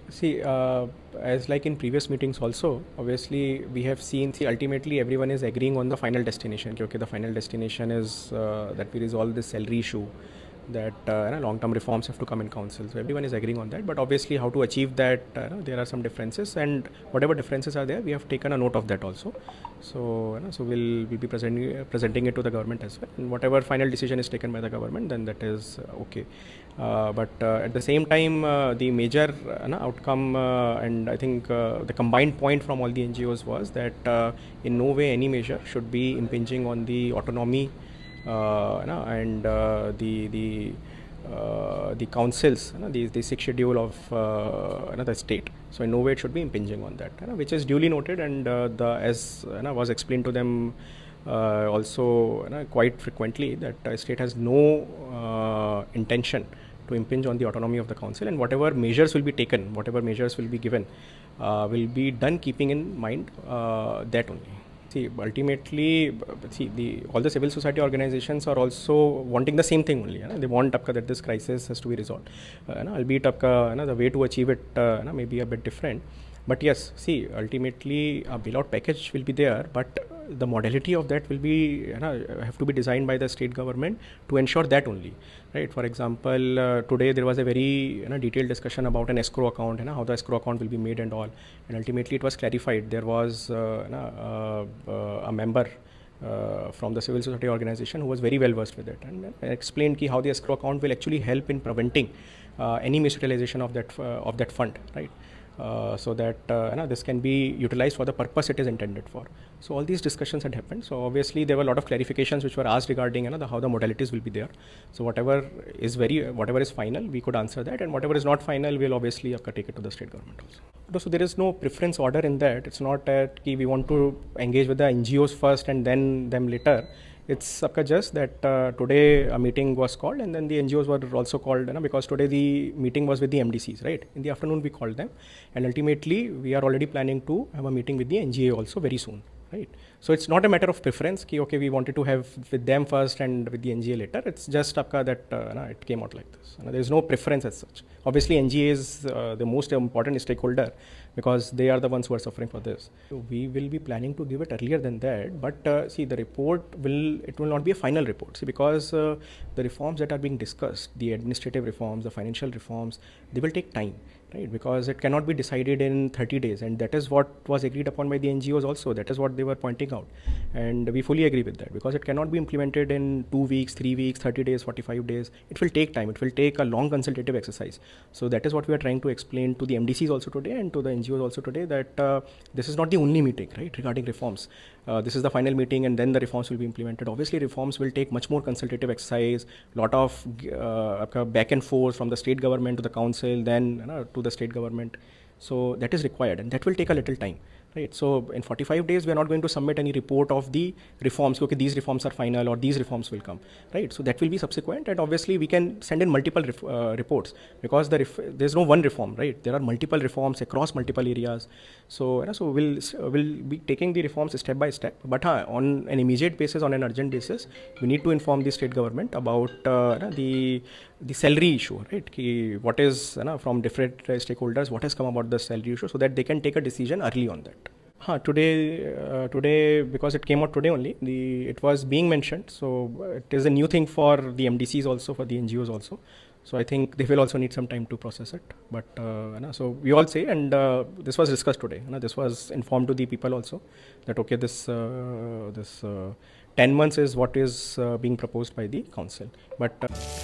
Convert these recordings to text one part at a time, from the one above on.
See, as like in previous meetings also, obviously we have seen, see, ultimately everyone is agreeing on the final destination. Okay, the final destination is that we resolve this salary issue, that long-term reforms have to come in council. So everyone is agreeing on that. But obviously how to achieve that, there are some differences, and whatever differences are there, we have taken a note of that also. So, so we'll be presenting it to the government as well. And whatever final decision is taken by the government, then that is okay. But at the same time, the major outcome, and I think the combined point from all the NGOs was that in no way any measure should be impinging on the autonomy and the councils, the sixth schedule of the state. So in no way it should be impinging on that, which is duly noted, and as was explained to them also quite frequently, that state has no intention to impinge on the autonomy of the council, and whatever measures will be taken, whatever measures will be given, will be done keeping in mind that only. See, ultimately, all the civil society organizations are also wanting the same thing only. They want that this crisis has to be resolved. Albeit the way to achieve it may be a bit different. But yes, see, ultimately a bailout package will be there, but the modality of that will be have to be designed by the state government to ensure that only, right? For example, today there was a very detailed discussion about an escrow account, how the escrow account will be made and all, and ultimately it was clarified. There was a member from the civil society organization who was very well versed with it, and explained how the escrow account will actually help in preventing any misutilization of that fund, right? So that this can be utilized for the purpose it is intended for. So all these discussions had happened. So obviously there were a lot of clarifications which were asked regarding how the modalities will be there. So whatever is final, we could answer that, and whatever is not final, we'll obviously take it to the state government also. So there is no preference order in that. It's not that we want to engage with the NGOs first and then them later. It's just that today a meeting was called, and then the NGOs were also called, because today the meeting was with the MDCs, right? In the afternoon we called them, and ultimately we are already planning to have a meeting with the NGA also very soon, right? So it's not a matter of preference, okay, we wanted to have with them first and with the NGA later. It's just that it came out like this. There is no preference as such. Obviously NGA is the most important stakeholder, because they are the ones who are suffering for this. So we will be planning to give it earlier than that, but see, the report will not be a final report. See, because the reforms that are being discussed, the administrative reforms, the financial reforms, they will take time, right? Because it cannot be decided in 30 days, and that is what was agreed upon by the NGOs also. That is what they were pointing out, and we fully agree with that, because it cannot be implemented in 2 weeks, 3 weeks, 30 days, 45 days. It will take time. It will take a long consultative exercise. So that is what we are trying to explain to the MDCs also today, and to the NGOs also today, that this is not the only meeting, right, regarding reforms. This is the final meeting, and then the reforms will be implemented. Obviously reforms will take much more consultative exercise, lot of back and forth from the state government to the council, then to the state government. So that is required, and that will take a little time, right? So in 45 days we are not going to submit any report of the reforms, okay, these reforms are final or these reforms will come, right? So that will be subsequent, and obviously we can send in multiple reports, because there's no one reform, right? There are multiple reforms across multiple areas. So we'll be taking the reforms step by step, but on an immediate basis, on an urgent basis, we need to inform the state government about the salary issue, right? What is from different stakeholders, what has come about the salary issue, so that they can take a decision early on that. Today, because it came out today only, it was being mentioned. So it is a new thing for the MDCs also, for the NGOs also. So I think they will also need some time to process it. But so we all say, and this was discussed today. This was informed to the people also, that okay, this 10 months is what is being proposed by the council. But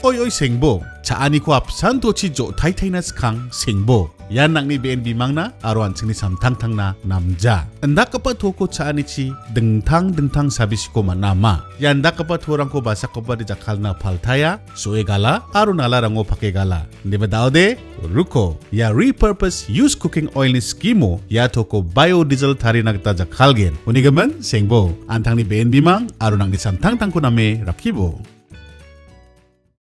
Oy sengbo, chaani ko apsan tochi jo thai thai na skang sengbo. Yan nang ni BNB mangna aruan sini samtang tang na namja. Anda kapat hoko chaani chi dengtang sabis ko manama. Yanda kapat horang ko basa ko ba di jakal na paltaya, soe gala, aru nala rango pake gala. Diba daude, ruko, ya repurpose use cooking oil ni skimo, ya toko biodiesel tari nagta jakal gen. Unigaman sengbo, antang ni BNB mang, aru nang ni samtang tang ko name rakibo.